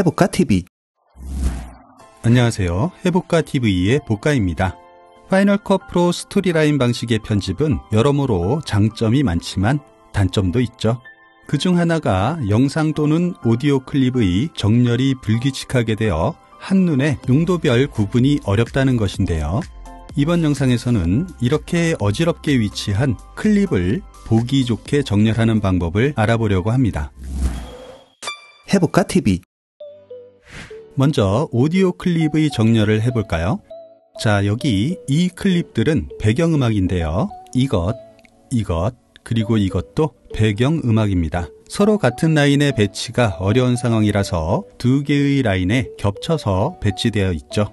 해볼까 TV. 안녕하세요. 해볼까 TV의 복가입니다. 파이널 컷 프로 스토리라인 방식의 편집은 여러모로 장점이 많지만 단점도 있죠. 그중 하나가 영상 또는 오디오 클립의 정렬이 불규칙하게 되어 한눈에 용도별 구분이 어렵다는 것인데요. 이번 영상에서는 이렇게 어지럽게 위치한 클립을 보기 좋게 정렬하는 방법을 알아보려고 합니다. 해볼까 TV. 먼저 오디오 클립의 정렬을 해볼까요? 자, 여기 이 클립들은 배경음악인데요. 이것, 그리고 이것도 배경음악입니다. 서로 같은 라인에 배치가 어려운 상황이라서 두 개의 라인에 겹쳐서 배치되어 있죠.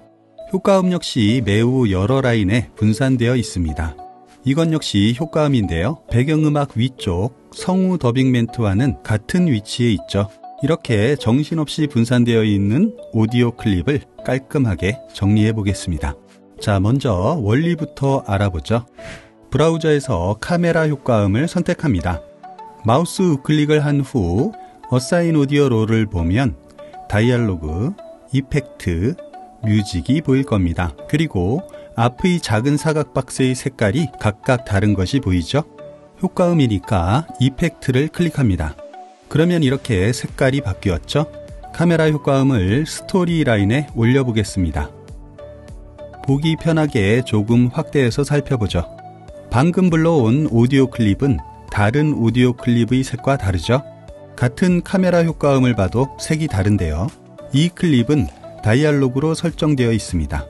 효과음 역시 매우 여러 라인에 분산되어 있습니다. 이건 역시 효과음인데요. 배경음악 위쪽 성우 더빙 멘트와는 같은 위치에 있죠. 이렇게 정신없이 분산되어 있는 오디오 클립을 깔끔하게 정리해 보겠습니다. 자, 먼저 원리부터 알아보죠. 브라우저에서 카메라 효과음을 선택합니다. 마우스 우클릭을 한 후 어사인 오디오 롤을 보면 다이얼로그, 이펙트, 뮤직이 보일 겁니다. 그리고 앞의 작은 사각 박스의 색깔이 각각 다른 것이 보이죠? 효과음이니까 이펙트를 클릭합니다. 그러면 이렇게 색깔이 바뀌었죠? 카메라 효과음을 스토리 라인에 올려보겠습니다. 보기 편하게 조금 확대해서 살펴보죠. 방금 불러온 오디오 클립은 다른 오디오 클립의 색과 다르죠? 같은 카메라 효과음을 봐도 색이 다른데요. 이 클립은 다이얼로그로 설정되어 있습니다.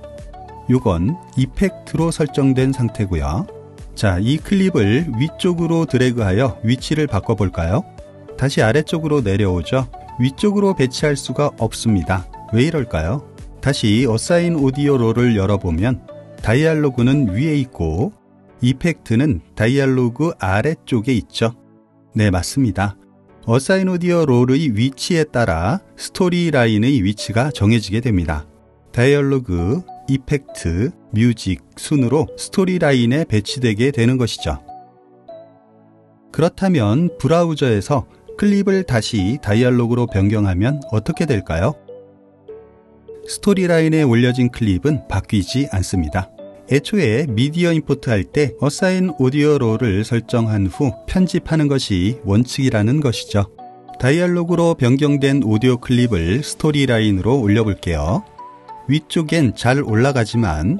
요건 이펙트로 설정된 상태고요. 자, 이 클립을 위쪽으로 드래그하여 위치를 바꿔볼까요? 다시 아래쪽으로 내려오죠. 위쪽으로 배치할 수가 없습니다. 왜 이럴까요? 다시 어사인 오디오 롤을 열어보면 다이얼로그는 위에 있고 이펙트는 다이얼로그 아래쪽에 있죠. 네, 맞습니다. 어사인 오디오 롤의 위치에 따라 스토리 라인의 위치가 정해지게 됩니다. 다이얼로그, 이펙트, 뮤직 순으로 스토리 라인에 배치되게 되는 것이죠. 그렇다면 브라우저에서 클립을 다시 다이얼로그로 변경하면 어떻게 될까요? 스토리 라인에 올려진 클립은 바뀌지 않습니다. 애초에 미디어 임포트 할 때 어사인 오디오 롤을 설정한 후 편집하는 것이 원칙이라는 것이죠. 다이얼로그로 변경된 오디오 클립을 스토리 라인으로 올려볼게요. 위쪽엔 잘 올라가지만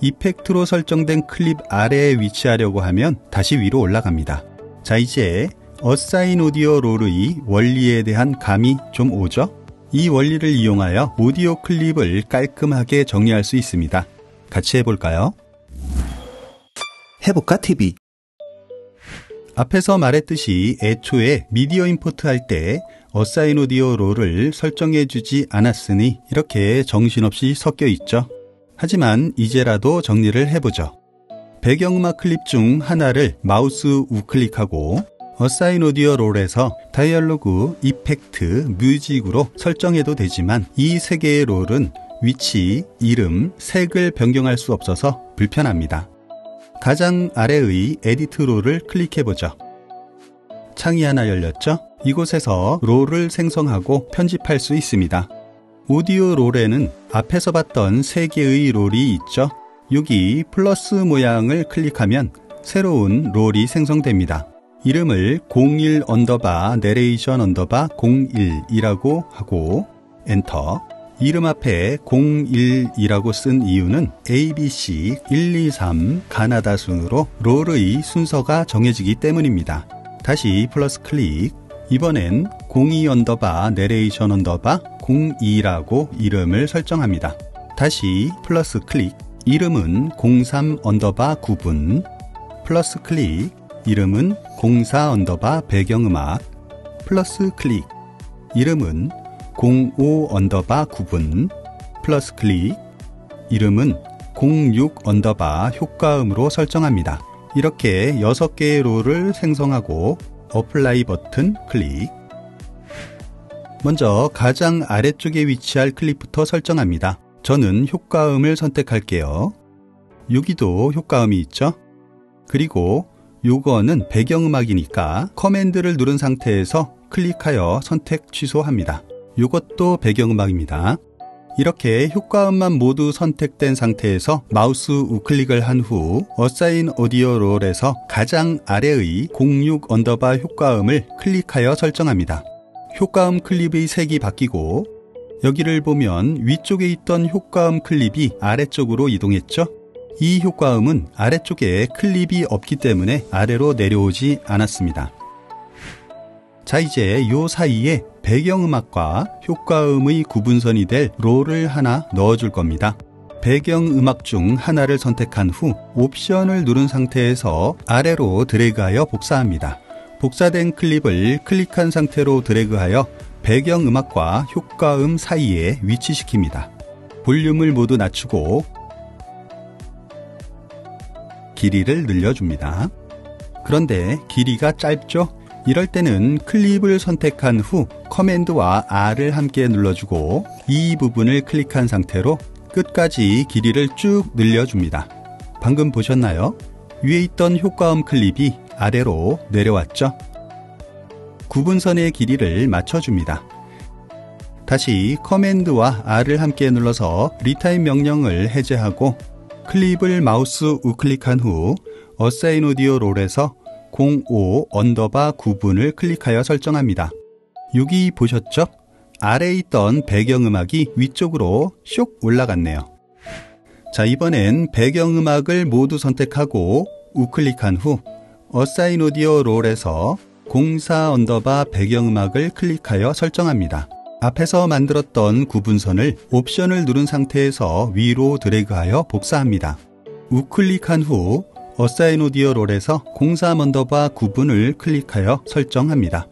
이펙트로 설정된 클립 아래에 위치하려고 하면 다시 위로 올라갑니다. 자, 이제 어사인 오디오 롤의 원리에 대한 감이 좀 오죠? 이 원리를 이용하여 오디오 클립을 깔끔하게 정리할 수 있습니다. 같이 해볼까요? 해볼까 TV. 앞에서 말했듯이 애초에 미디어 임포트 할 때 어사인 오디오 롤을 설정해 주지 않았으니 이렇게 정신없이 섞여 있죠. 하지만 이제라도 정리를 해보죠. 배경음악 클립 중 하나를 마우스 우클릭하고 어사인 오디오 롤에서 다이얼로그, 이펙트, 뮤직으로 설정해도 되지만 이 세 개의 롤은 위치, 이름, 색을 변경할 수 없어서 불편합니다. 가장 아래의 에디트 롤을 클릭해보죠. 창이 하나 열렸죠? 이곳에서 롤을 생성하고 편집할 수 있습니다. 오디오 롤에는 앞에서 봤던 세 개의 롤이 있죠? 여기 플러스 모양을 클릭하면 새로운 롤이 생성됩니다. 이름을 01 언더바 내레이션 언더바 01이라고 하고 엔터. 이름 앞에 01이라고 쓴 이유는 ABC 123 가나다 순으로 롤의 순서가 정해지기 때문입니다. 다시 플러스 클릭. 이번엔 02 언더바 내레이션 언더바 02라고 이름을 설정합니다. 다시 플러스 클릭. 이름은 03 언더바 9분. 플러스 클릭. 이름은 04 언더바 배경음악. 플러스 클릭. 이름은 05 언더바 9분. 플러스 클릭. 이름은 06 언더바 효과음으로 설정합니다. 이렇게 6개의 롤을 생성하고 어플라이 버튼 클릭. 먼저 가장 아래쪽에 위치할 클립부터 설정합니다. 저는 효과음을 선택할게요. 여기도 효과음이 있죠? 그리고 요거는 배경음악이니까 커맨드를 누른 상태에서 클릭하여 선택 취소합니다. 이것도 배경음악입니다. 이렇게 효과음만 모두 선택된 상태에서 마우스 우클릭을 한 후 어사인 오디오 롤에서 가장 아래의 06 언더바 효과음을 클릭하여 설정합니다. 효과음 클립의 색이 바뀌고 여기를 보면 위쪽에 있던 효과음 클립이 아래쪽으로 이동했죠. 이 효과음은 아래쪽에 클립이 없기 때문에 아래로 내려오지 않았습니다. 자, 이제 요 사이에 배경음악과 효과음의 구분선이 될 롤을 하나 넣어줄 겁니다. 배경음악 중 하나를 선택한 후 옵션을 누른 상태에서 아래로 드래그하여 복사합니다. 복사된 클립을 클릭한 상태로 드래그하여 배경음악과 효과음 사이에 위치시킵니다. 볼륨을 모두 낮추고 길이를 늘려줍니다. 그런데 길이가 짧죠? 이럴 때는 클립을 선택한 후 커맨드와 R을 함께 눌러주고 이 부분을 클릭한 상태로 끝까지 길이를 쭉 늘려줍니다. 방금 보셨나요? 위에 있던 효과음 클립이 아래로 내려왔죠? 구분선의 길이를 맞춰줍니다. 다시 커맨드와 R을 함께 눌러서 리타임 명령을 해제하고 클립을 마우스 우클릭한 후 어사인 오디오 롤에서 05 언더바 구분을 클릭하여 설정합니다. 여기 보셨죠? 아래에 있던 배경음악이 위쪽으로 쇽 올라갔네요. 자, 이번엔 배경음악을 모두 선택하고 우클릭한 후 어사인 오디오 롤에서 04 언더바 배경음악을 클릭하여 설정합니다. 앞에서 만들었던 구분선을 옵션을 누른 상태에서 위로 드래그하여 복사합니다. 우클릭한 후 어사인 오디오 롤에서 03 언더바 구분을 클릭하여 설정합니다.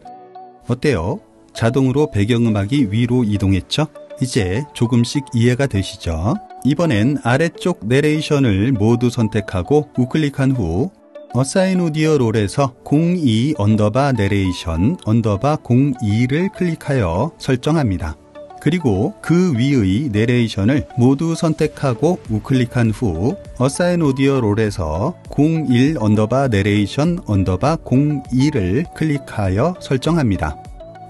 어때요? 자동으로 배경음악이 위로 이동했죠? 이제 조금씩 이해가 되시죠? 이번엔 아래쪽 내레이션을 모두 선택하고 우클릭한 후 어사인 오디오 롤에서 02 언더바 내레이션 언더바 02를 클릭하여 설정합니다. 그리고 그 위의 내레이션을 모두 선택하고 우클릭한 후 어사인 오디오 롤에서 01 언더바 내레이션 언더바 02를 클릭하여 설정합니다.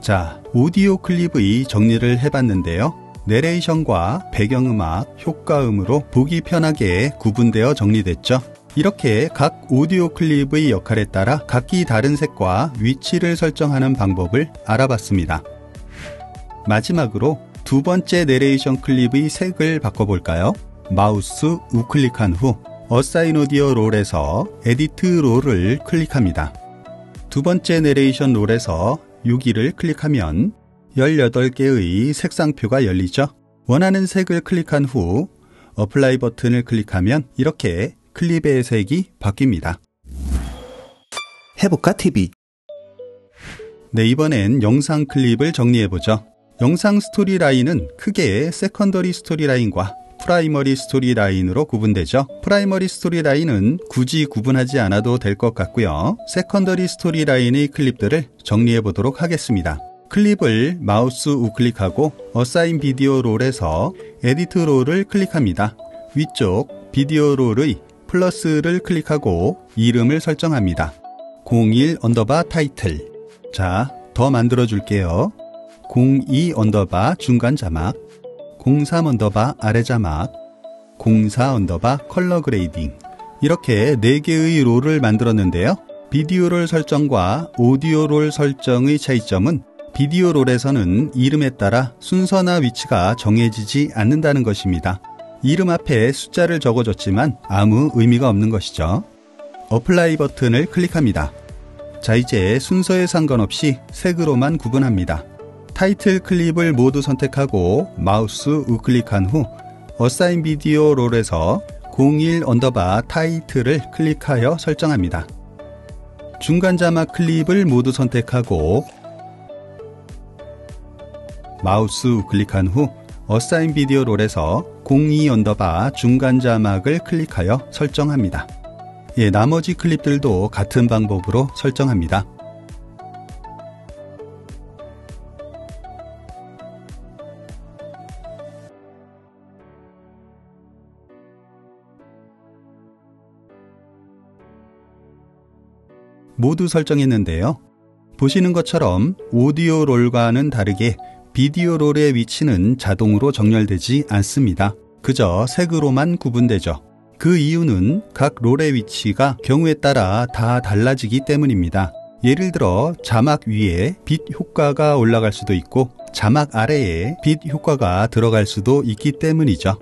자, 오디오 클립의 정리를 해봤는데요. 내레이션과 배경음악, 효과음으로 보기 편하게 구분되어 정리됐죠. 이렇게 각 오디오 클립의 역할에 따라 각기 다른 색과 위치를 설정하는 방법을 알아봤습니다. 마지막으로 두 번째 내레이션 클립의 색을 바꿔볼까요? 마우스 우클릭한 후 어사인 오디오 롤에서 에디트 롤을 클릭합니다. 두 번째 내레이션 롤에서 여기를 클릭하면 18개의 색상표가 열리죠. 원하는 색을 클릭한 후 어플라이 버튼을 클릭하면 이렇게 클립의 색이 바뀝니다. 해볼까 TV? 네, 이번엔 영상 클립을 정리해보죠. 영상 스토리 라인은 크게 세컨더리 스토리 라인과 프라이머리 스토리 라인으로 구분되죠. 프라이머리 스토리 라인은 굳이 구분하지 않아도 될 것 같고요. 세컨더리 스토리 라인의 클립들을 정리해 보도록 하겠습니다. 클립을 마우스 우클릭하고 어사인 비디오 롤에서 에디트 롤을 클릭합니다. 위쪽 비디오 롤의 플러스를 클릭하고 이름을 설정합니다. 01 언더바 타이틀. 자, 더 만들어 줄게요. 02 언더바 중간 자막, 03 언더바 아래 자막, 04 언더바 컬러 그레이딩. 이렇게 4개의 롤을 만들었는데요. 비디오 롤 설정과 오디오 롤 설정의 차이점은 비디오 롤에서는 이름에 따라 순서나 위치가 정해지지 않는다는 것입니다. 이름 앞에 숫자를 적어줬지만 아무 의미가 없는 것이죠. 어플라이 버튼을 클릭합니다. 자, 이제 순서에 상관없이 색으로만 구분합니다. 타이틀 클립을 모두 선택하고 마우스 우클릭한 후 어사인 비디오 롤에서 01 언더바 타이틀을 클릭하여 설정합니다. 중간 자막 클립을 모두 선택하고 마우스 우클릭한 후 어사인 비디오 롤에서 02 언더바 중간 자막을 클릭하여 설정합니다. 예, 나머지 클립들도 같은 방법으로 설정합니다. 모두 설정했는데요. 보시는 것처럼 오디오 롤과는 다르게 비디오 롤의 위치는 자동으로 정렬되지 않습니다. 그저 색으로만 구분되죠. 그 이유는 각 롤의 위치가 경우에 따라 다 달라지기 때문입니다. 예를 들어 자막 위에 빛 효과가 올라갈 수도 있고 자막 아래에 빛 효과가 들어갈 수도 있기 때문이죠.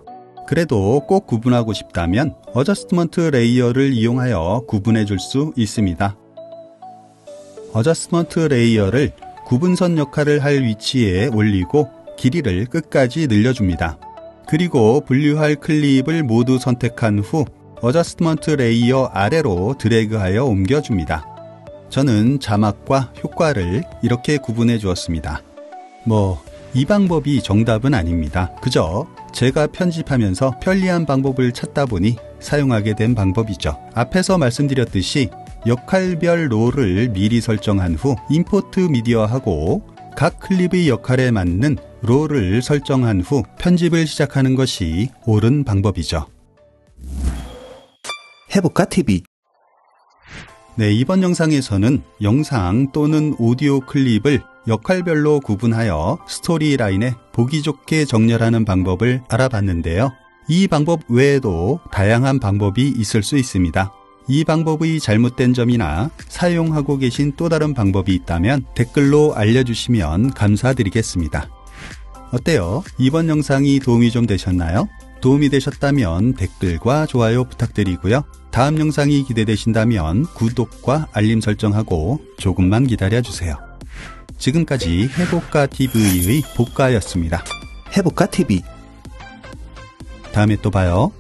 그래도 꼭 구분하고 싶다면 어저스트먼트 레이어를 이용하여 구분해 줄 수 있습니다. 어저스트먼트 레이어를 구분선 역할을 할 위치에 올리고 길이를 끝까지 늘려줍니다. 그리고 분류할 클립을 모두 선택한 후 어저스트먼트 레이어 아래로 드래그하여 옮겨줍니다. 저는 자막과 효과를 이렇게 구분해 주었습니다. 이 방법이 정답은 아닙니다. 그저 제가 편집하면서 편리한 방법을 찾다 보니 사용하게 된 방법이죠. 앞에서 말씀드렸듯이 역할별 롤을 미리 설정한 후 임포트 미디어하고 각 클립의 역할에 맞는 롤을 설정한 후 편집을 시작하는 것이 옳은 방법이죠. 해볼까 TV? 네, 이번 영상에서는 영상 또는 오디오 클립을 역할별로 구분하여 스토리라인에 보기 좋게 정렬하는 방법을 알아봤는데요. 이 방법 외에도 다양한 방법이 있을 수 있습니다. 이 방법의 잘못된 점이나 사용하고 계신 또 다른 방법이 있다면 댓글로 알려주시면 감사드리겠습니다. 어때요? 이번 영상이 도움이 좀 되셨나요? 도움이 되셨다면 댓글과 좋아요 부탁드리고요. 다음 영상이 기대되신다면 구독과 알림 설정하고 조금만 기다려주세요. 지금까지 해볼까 TV의 복가였습니다. 해볼까 TV? 다음에 또 봐요.